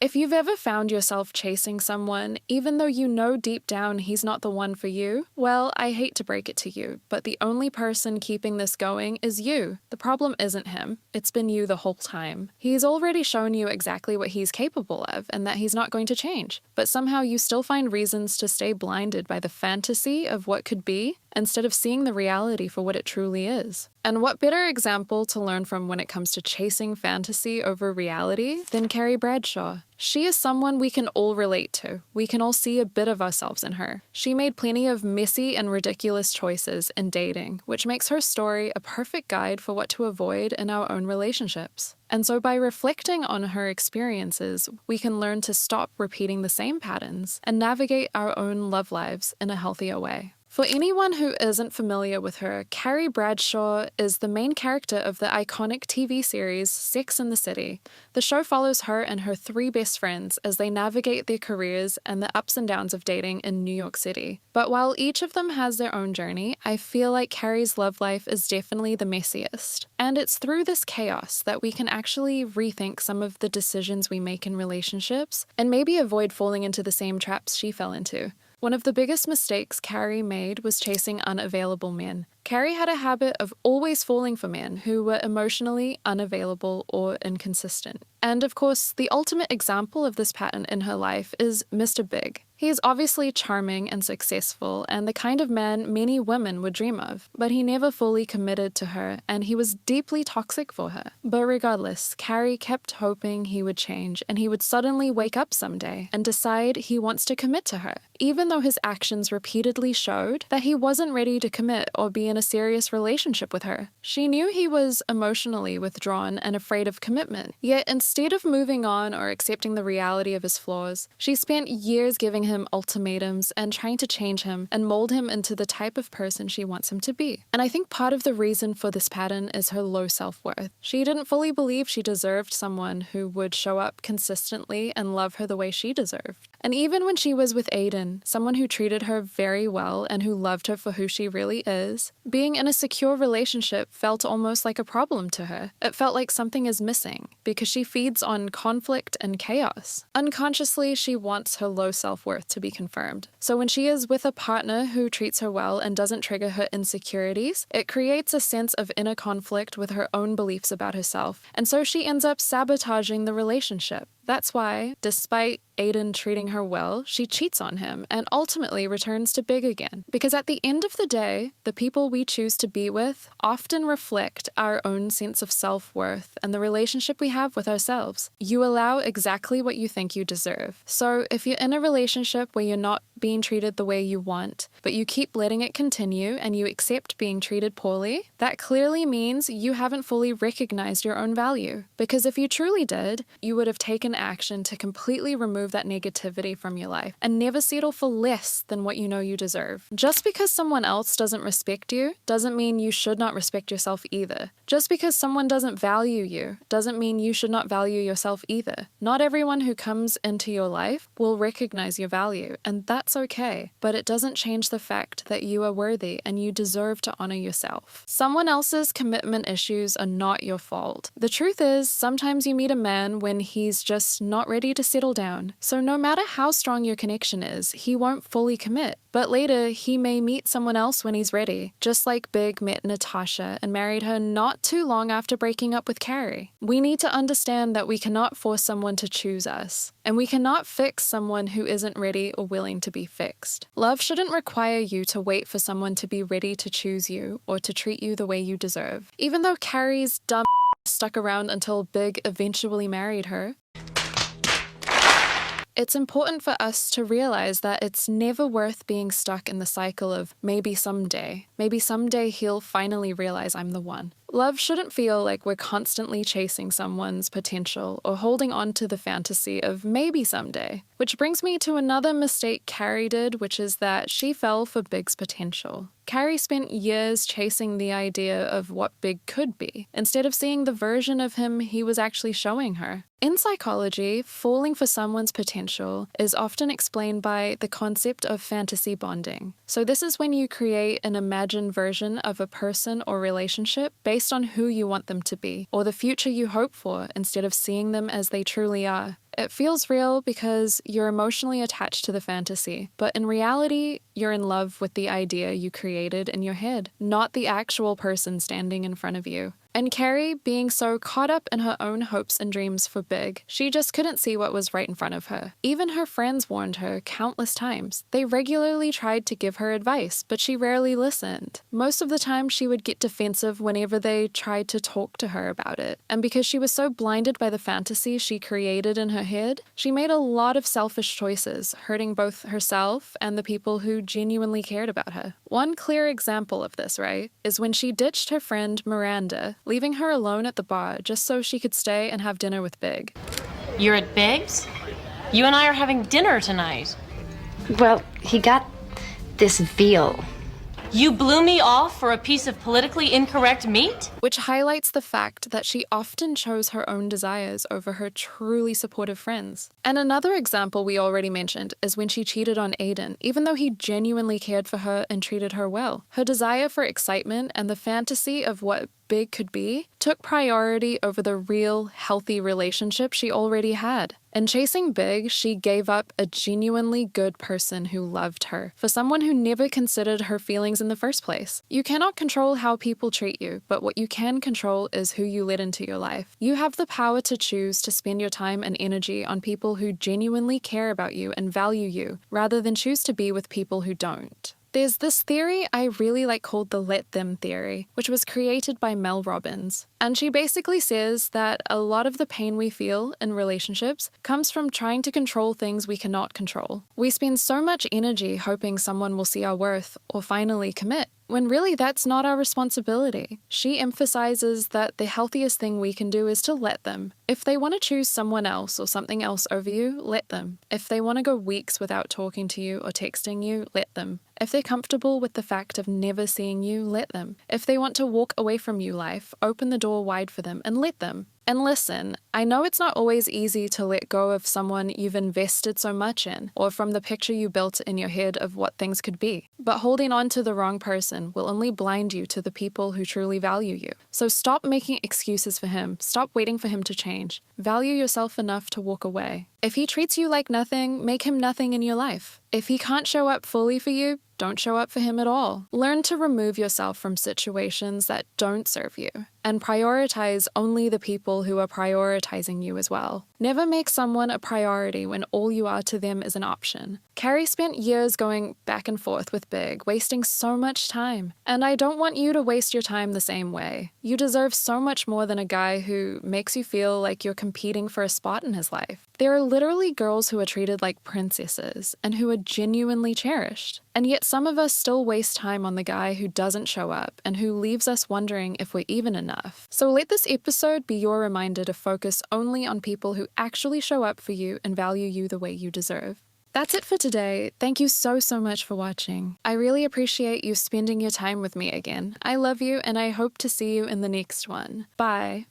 If you've ever found yourself chasing someone, even though you know deep down he's not the one for you, well, I hate to break it to you, but the only person keeping this going is you. The problem isn't him. It's been you the whole time. He's already shown you exactly what he's capable of and that he's not going to change. But somehow you still find reasons to stay blinded by the fantasy of what could be instead of seeing the reality for what it truly is. And what better example to learn from when it comes to chasing fantasy over reality than Carrie Bradshaw? She is someone we can all relate to. We can all see a bit of ourselves in her. She made plenty of messy and ridiculous choices in dating, which makes her story a perfect guide for what to avoid in our own relationships. And so by reflecting on her experiences, we can learn to stop repeating the same patterns and navigate our own love lives in a healthier way. For anyone who isn't familiar with her, Carrie Bradshaw is the main character of the iconic TV series Sex and the City. The show follows her and her three best friends as they navigate their careers and the ups and downs of dating in New York City. But while each of them has their own journey, I feel like Carrie's love life is definitely the messiest. And it's through this chaos that we can actually rethink some of the decisions we make in relationships and maybe avoid falling into the same traps she fell into. One of the biggest mistakes Carrie made was chasing unavailable men. Carrie had a habit of always falling for men who were emotionally unavailable or inconsistent. And of course, the ultimate example of this pattern in her life is Mr. Big. He is obviously charming and successful and the kind of man many women would dream of, but he never fully committed to her and he was deeply toxic for her. But regardless, Carrie kept hoping he would change and he would suddenly wake up someday and decide he wants to commit to her, even though his actions repeatedly showed that he wasn't ready to commit or be in a serious relationship with her. She knew he was emotionally withdrawn and afraid of commitment, yet instead of moving on or accepting the reality of his flaws, she spent years giving him ultimatums and trying to change him and mold him into the type of person she wants him to be. And I think part of the reason for this pattern is her low self-worth. She didn't fully believe she deserved someone who would show up consistently and love her the way she deserved. And even when she was with Aiden, someone who treated her very well and who loved her for who she really is, being in a secure relationship felt almost like a problem to her. It felt like something is missing because she feeds on conflict and chaos. Unconsciously, she wants her low self-worth to be confirmed. So when she is with a partner who treats her well and doesn't trigger her insecurities, it creates a sense of inner conflict with her own beliefs about herself. And so she ends up sabotaging the relationship. That's why, despite Aiden treating her well, she cheats on him and ultimately returns to Big again. Because at the end of the day, the people we choose to be with often reflect our own sense of self-worth and the relationship we have with ourselves. You allow exactly what you think you deserve. So if you're in a relationship where you're not being treated the way you want, but you keep letting it continue and you accept being treated poorly, that clearly means you haven't fully recognized your own value. Because if you truly did, you would have taken action to completely remove that negativity from your life and never settle for less than what you know you deserve. Just because someone else doesn't respect you doesn't mean you should not respect yourself either. Just because someone doesn't value you doesn't mean you should not value yourself either. Not everyone who comes into your life will recognize your value, and that's okay. But it doesn't change the fact that you are worthy and you deserve to honor yourself. Someone else's commitment issues are not your fault. The truth is, sometimes you meet a man when he's just not ready to settle down. So no matter how strong your connection is, he won't fully commit. But later, he may meet someone else when he's ready, just like Big met Natasha and married her not too long after breaking up with Carrie. We need to understand that we cannot force someone to choose us, and we cannot fix someone who isn't ready or willing to be fixed. Love shouldn't require you to wait for someone to be ready to choose you or to treat you the way you deserve. Even though Carrie's dumb stuck around until Big eventually married her, it's important for us to realize that it's never worth being stuck in the cycle of maybe someday he'll finally realize I'm the one. Love shouldn't feel like we're constantly chasing someone's potential or holding on to the fantasy of maybe someday. Which brings me to another mistake Carrie did, which is that she fell for Big's potential. Carrie spent years chasing the idea of what Big could be, instead of seeing the version of him he was actually showing her. In psychology, falling for someone's potential is often explained by the concept of fantasy bonding. So this is when you create an imagined version of a person or relationship based on who you want them to be, or the future you hope for, instead of seeing them as they truly are. It feels real because you're emotionally attached to the fantasy, but in reality, you're in love with the idea you created in your head, not the actual person standing in front of you. And Carrie, being so caught up in her own hopes and dreams for big, she just couldn't see what was right in front of her. Even her friends warned her countless times. They regularly tried to give her advice, but she rarely listened. Most of the time, she would get defensive whenever they tried to talk to her about it. And because she was so blinded by the fantasy she created in her head, she made a lot of selfish choices, hurting both herself and the people who genuinely cared about her. One clear example of this, right, is when she ditched her friend Miranda, leaving her alone at the bar just so she could stay and have dinner with Big. You're at Big's? You and I are having dinner tonight. Well, he got this veal. You blew me off for a piece of politically incorrect meat? Which highlights the fact that she often chose her own desires over her truly supportive friends. And another example we already mentioned is when she cheated on Aiden, even though he genuinely cared for her and treated her well. Her desire for excitement and the fantasy of what Big could be took priority over the real, healthy relationship she already had. In chasing Big, she gave up a genuinely good person who loved her for someone who never considered her feelings in the first place. You cannot control how people treat you, but what you can control is who you let into your life. You have the power to choose to spend your time and energy on people who genuinely care about you and value you, rather than choose to be with people who don't. There's this theory I really like called the let them theory, which was created by Mel Robbins. And she basically says that a lot of the pain we feel in relationships comes from trying to control things we cannot control. We spend so much energy hoping someone will see our worth or finally commit, when really that's not our responsibility. She emphasizes that the healthiest thing we can do is to let them. If they want to choose someone else or something else over you, let them. If they want to go weeks without talking to you or texting you, let them. If they're comfortable with the fact of never seeing you, let them. If they want to walk away from you life, open the door wide for them and let them. And listen, I know it's not always easy to let go of someone you've invested so much in, or from the picture you built in your head of what things could be. But holding on to the wrong person will only blind you to the people who truly value you. So stop making excuses for him. Stop waiting for him to change. Value yourself enough to walk away. If he treats you like nothing, make him nothing in your life. If he can't show up fully for you, don't show up for him at all. Learn to remove yourself from situations that don't serve you, and prioritize only the people who are prioritizing you as well. Never make someone a priority when all you are to them is an option. Carrie spent years going back and forth with Big, wasting so much time. And I don't want you to waste your time the same way. You deserve so much more than a guy who makes you feel like you're competing for a spot in his life. There are literally girls who are treated like princesses and who are genuinely cherished. And yet some of us still waste time on the guy who doesn't show up and who leaves us wondering if we're even enough. So let this episode be your reminder to focus only on people who actually show up for you and value you the way you deserve. That's it for today. Thank you so much for watching. I really appreciate you spending your time with me again. I love you and I hope to see you in the next one. Bye.